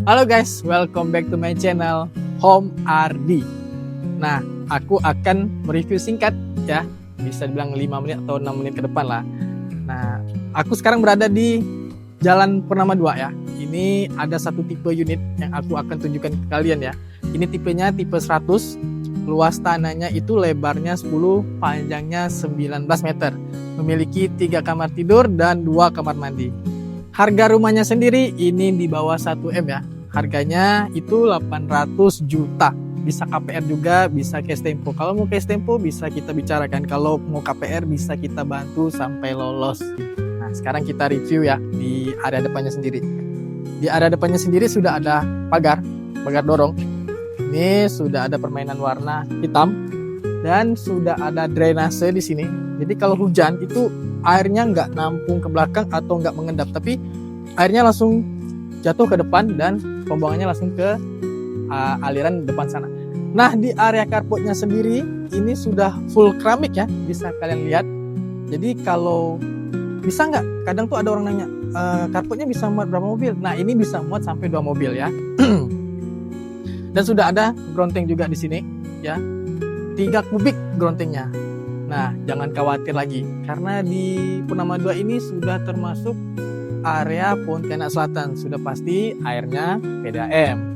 Halo guys, welcome back to my channel Home RD. Nah, aku akan mereview singkat ya, bisa dibilang 5 menit atau 6 menit ke depan lah. Nah, aku sekarang berada di Jalan Purnama 2 ya. Ini ada satu tipe unit yang aku akan tunjukkan ke kalian ya. Ini tipenya tipe 100, luas tanahnya itu lebarnya 10, panjangnya 19 meter. Memiliki 3 kamar tidur dan 2 kamar mandi. Harga rumahnya sendiri ini di bawah 1M ya. Harganya itu 800 juta. Bisa KPR juga, bisa cash tempo. Kalau mau cash tempo bisa kita bicarakan. Kalau mau KPR bisa kita bantu sampai lolos. Nah, sekarang kita review ya di area depannya sendiri. Di area depannya sendiri sudah ada pagar dorong. Ini sudah ada permainan warna hitam dan sudah ada drainase di sini. Jadi kalau hujan itu airnya nggak nampung ke belakang atau nggak mengendap, tapi airnya langsung jatuh ke depan dan pembuangannya langsung ke aliran depan sana. Nah, di area carportnya sendiri ini sudah full keramik ya, bisa kalian lihat. Jadi kalau bisa nggak, kadang tuh ada orang nanya, carportnya bisa muat berapa mobil? Nah, ini bisa muat sampai 2 mobil ya. Dan sudah ada gronteng juga di sini ya, 3 kubik grontengnya. Nah, jangan khawatir lagi karena di Purnama 2 ini sudah termasuk area Pontianak Selatan, sudah pasti airnya PDAM.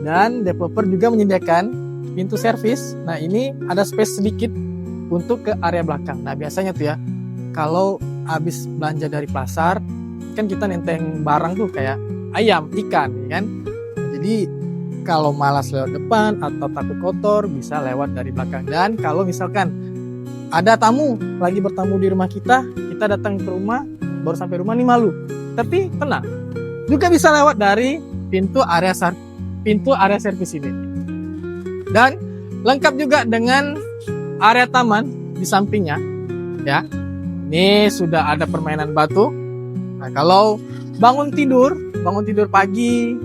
Dan developer juga menyediakan pintu servis. Nah, ini ada space sedikit untuk ke area belakang. Nah, biasanya tuh ya, kalau habis belanja dari pasar, kan kita nenteng barang tuh kayak ayam, ikan, ya kan? Jadi kalau malas lewat depan atau takut kotor, bisa lewat dari belakang. Dan kalau misalkan ada tamu lagi bertamu di rumah kita datang ke rumah, baru sampai rumah nih malu. Tapi tenang, juga bisa lewat dari pintu area servis ini. Dan lengkap juga dengan area taman di sampingnya ya. Ini sudah ada permainan batu. Nah, kalau bangun tidur pagi,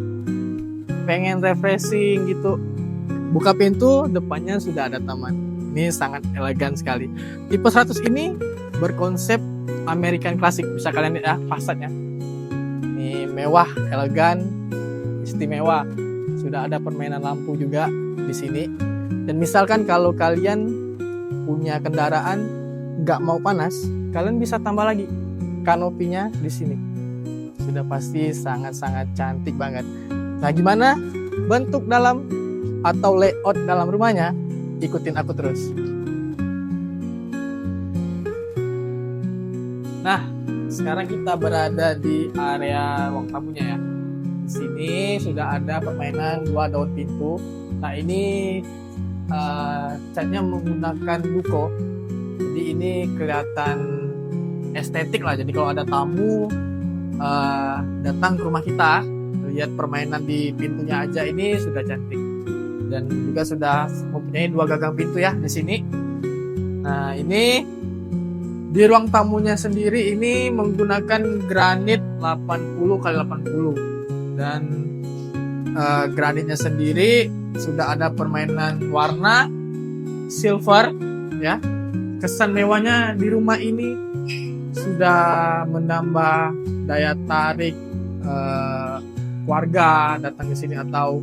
pengen refreshing gitu, buka pintu, depannya sudah ada taman. Ini sangat elegan sekali. Tipe 100 ini berkonsep American Classic, bisa kalian lihat ya fasadnya. Ini mewah, elegan, istimewa. Sudah ada permainan lampu juga di sini. Dan misalkan kalau kalian punya kendaraan nggak mau panas, kalian bisa tambah lagi kanopinya di sini. Sudah pasti sangat-sangat cantik banget. Nah, gimana bentuk dalam atau layout dalam rumahnya? Ikutin aku terus. Nah, sekarang kita berada di area ruang tamunya ya. Di sini sudah ada permainan 2 daun pintu. Nah, ini catnya menggunakan buko. Jadi ini kelihatan estetik lah. Jadi kalau ada tamu datang ke rumah kita, lihat permainan di pintunya aja ini sudah cantik. Dan juga sudah mempunyai 2 gagang pintu ya di sini. Nah, ini di ruang tamunya sendiri ini menggunakan granit 80x80 dan granitnya sendiri sudah ada permainan warna silver ya. Kesan mewahnya di rumah ini sudah menambah daya tarik keluarga datang ke sini atau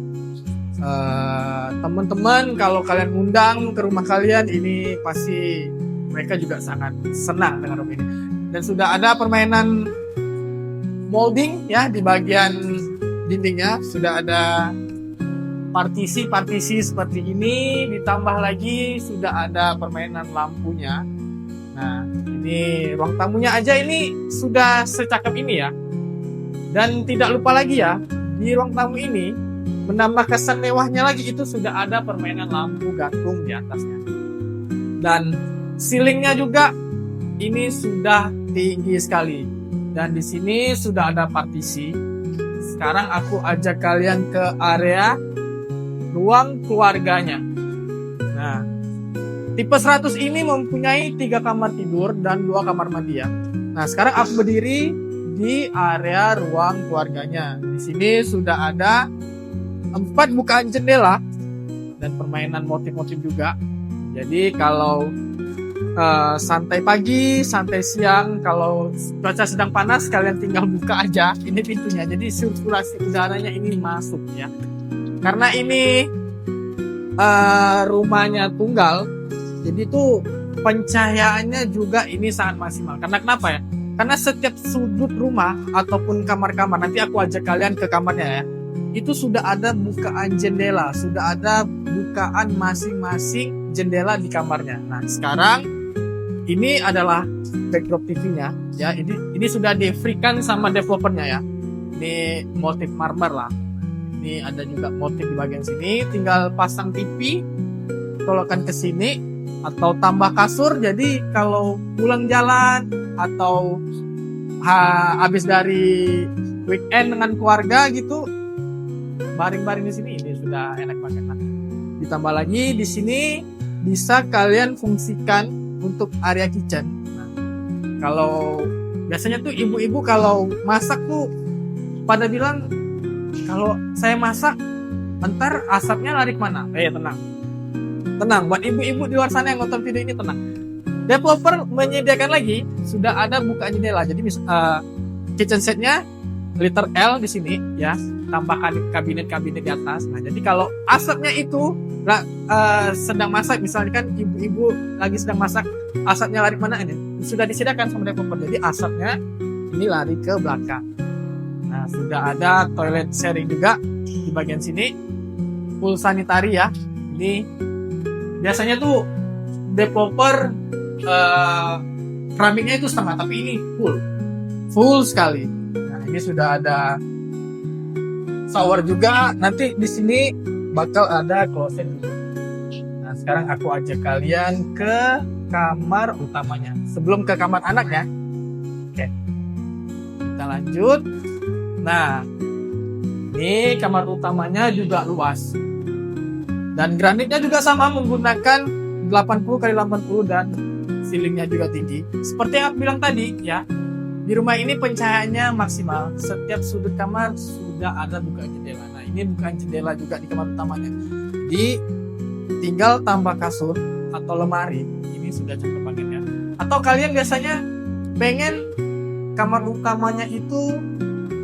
teman-teman. Kalau kalian undang ke rumah kalian, ini pasti mereka juga sangat senang dengan rumah ini. Dan sudah ada permainan molding ya di bagian dindingnya, sudah ada partisi seperti ini, ditambah lagi sudah ada permainan lampunya. Nah, ini ruang tamunya aja ini sudah secakep ini ya. Dan tidak lupa lagi ya, di ruang tamu ini menambah kesan mewahnya lagi, itu sudah ada permainan lampu gantung di atasnya. Dan ceilingnya juga ini sudah tinggi sekali. Dan di sini sudah ada partisi. Sekarang aku ajak kalian ke area ruang keluarganya. Nah, tipe 100 ini mempunyai 3 kamar tidur dan 2 kamar mandi ya. Nah, sekarang aku berdiri di area ruang keluarganya. Di sini sudah ada 4 bukaan jendela dan permainan motif-motif juga. Jadi kalau santai pagi, santai siang. Kalau cuaca sedang panas, kalian tinggal buka aja ini pintunya. Jadi sirkulasi udaranya ini masuk ya. Karena ini rumahnya tunggal, jadi tuh pencahayaannya juga ini sangat maksimal. Karena kenapa ya? Karena setiap sudut rumah ataupun kamar-kamar, nanti aku ajak kalian ke kamarnya ya, itu sudah ada bukaan jendela, sudah ada bukaan masing-masing jendela di kamarnya. Nah sekarang ini adalah backdrop TV-nya ya. Ini sudah di-free-kan sama developernya ya. Ini motif marmer lah. Ini ada juga motif di bagian sini. Tinggal pasang TV, tolakkan ke sini atau tambah kasur. Jadi kalau pulang jalan atau habis dari weekend dengan keluarga gitu, baring-baring di sini ini sudah enak banget. Nah, ditambah lagi di sini bisa kalian fungsikan untuk area kitchen. Nah, kalau biasanya tuh ibu-ibu kalau masak tuh pada bilang kalau saya masak ntar asapnya lari kemana? Tenang, buat ibu-ibu di luar sana yang nonton video ini tenang. Developer menyediakan lagi sudah ada bukaan jendela. Jadi kitchen setnya liter L di sini ya, tambahkan kabinet-kabinet di atas. Nah jadi kalau asapnya itu sedang masak, misalkan ibu-ibu lagi sedang masak, asapnya lari mana ini sudah disediakan sama developer. Jadi asapnya ini lari ke belakang. Nah sudah ada toilet sharing juga di bagian sini, full sanitary ya. Ini biasanya tuh developer keramiknya itu setengah, tapi ini full sekali. Nah ini sudah ada shower juga. Nanti di sini bakal ada kloset juga. Nah sekarang aku ajak kalian ke kamar utamanya. Sebelum ke kamar anak ya. Oke, kita lanjut. Nah ini kamar utamanya juga luas. Dan granitnya juga sama, menggunakan 80 x 80 dan ceilingnya juga tinggi. Seperti yang aku bilang tadi ya, di rumah ini pencahayaannya maksimal. Setiap sudut kamar sudah ada bukaan jendela. Nah ini bukaan jendela juga di kamar utamanya. Jadi tinggal tambah kasur atau lemari, ini sudah cukup banget ya. Atau kalian biasanya pengen kamar utamanya itu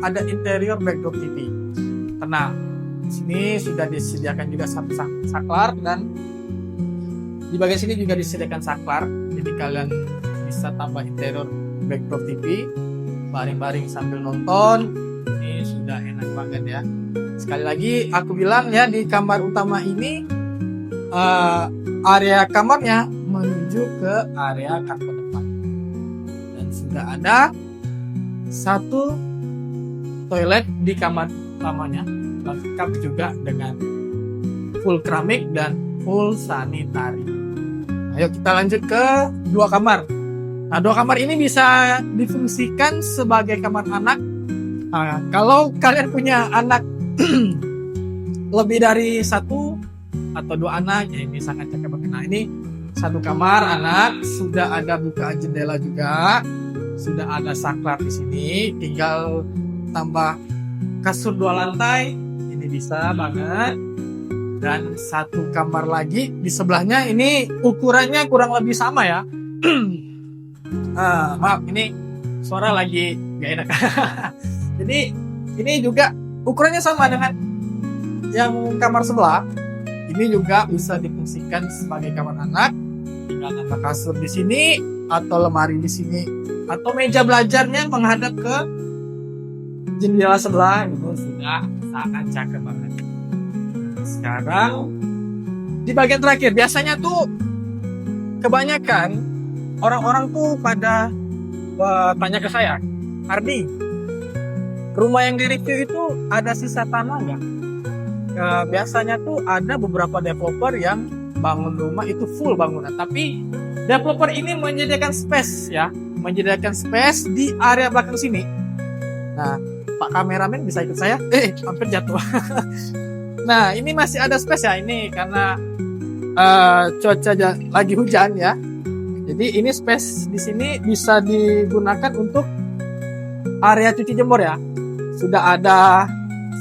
ada interior backdrop TV. Tenang, di sini sudah disediakan juga saklar, dan di bagian sini juga disediakan saklar. Jadi kalian bisa tambah interior backdrop TV, baring-baring sambil nonton. Ini sudah enak banget ya. Sekali lagi aku bilang ya, di kamar utama ini area kamarnya menuju ke area kamar depan. Dan sudah ada satu toilet di kamar utamanya, lengkap juga dengan full keramik dan full sanitary. Ayo kita lanjut ke dua kamar. Nah, dua kamar ini bisa difungsikan sebagai kamar anak. Nah, kalau kalian punya anak lebih dari satu atau dua anak, ya ini sangat cakep banget. Nah, ini satu kamar anak, sudah ada bukaan jendela juga, sudah ada saklar di sini, tinggal tambah kasur 2 lantai, ini bisa banget. Dan satu kamar lagi di sebelahnya, ini ukurannya kurang lebih sama ya. Maaf, ini suara lagi gak enak. Jadi ini juga ukurannya sama dengan yang kamar sebelah. Ini juga bisa difungsikan sebagai kamar anak. Tinggal nambah kasur di sini atau lemari di sini, atau meja belajarnya menghadap ke jendela sebelah. Itu sudah sangat cakep banget. Sekarang di bagian terakhir, biasanya tuh kebanyakan orang-orang tuh pada tanya ke saya, Ardi, rumah yang direview itu ada sisa tanah nggak? Biasanya tuh ada beberapa developer yang bangun rumah itu full bangunan, tapi developer ini menyediakan space ya, menyediakan space di area belakang sini. Nah, Pak kameramen bisa ikut saya? Hampir jatuh. Nah, ini masih ada space ya, ini karena cuaca lagi hujan ya. Jadi ini space di sini bisa digunakan untuk area cuci jemur ya. Sudah ada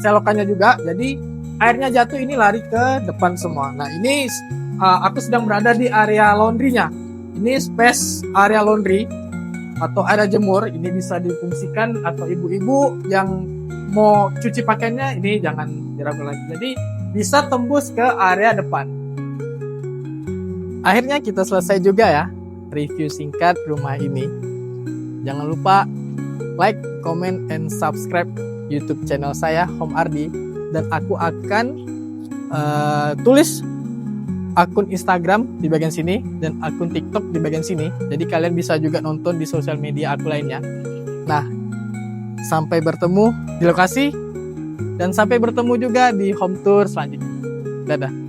selokannya juga, jadi airnya jatuh ini lari ke depan semua. Nah, ini aku sedang berada di area laundry-nya. Ini space area laundry atau area jemur. Ini bisa difungsikan, atau ibu-ibu yang mau cuci pakaiannya ini jangan diragu lagi. Jadi bisa tembus ke area depan. Akhirnya kita selesai juga ya review singkat rumah ini. Jangan lupa like, comment, and subscribe YouTube channel saya Home Ardi, dan aku akan tulis akun Instagram di bagian sini dan akun TikTok di bagian sini. Jadi kalian bisa juga nonton di sosial media aku lainnya. Nah, sampai bertemu di lokasi dan sampai bertemu juga di home tour selanjutnya. Dadah.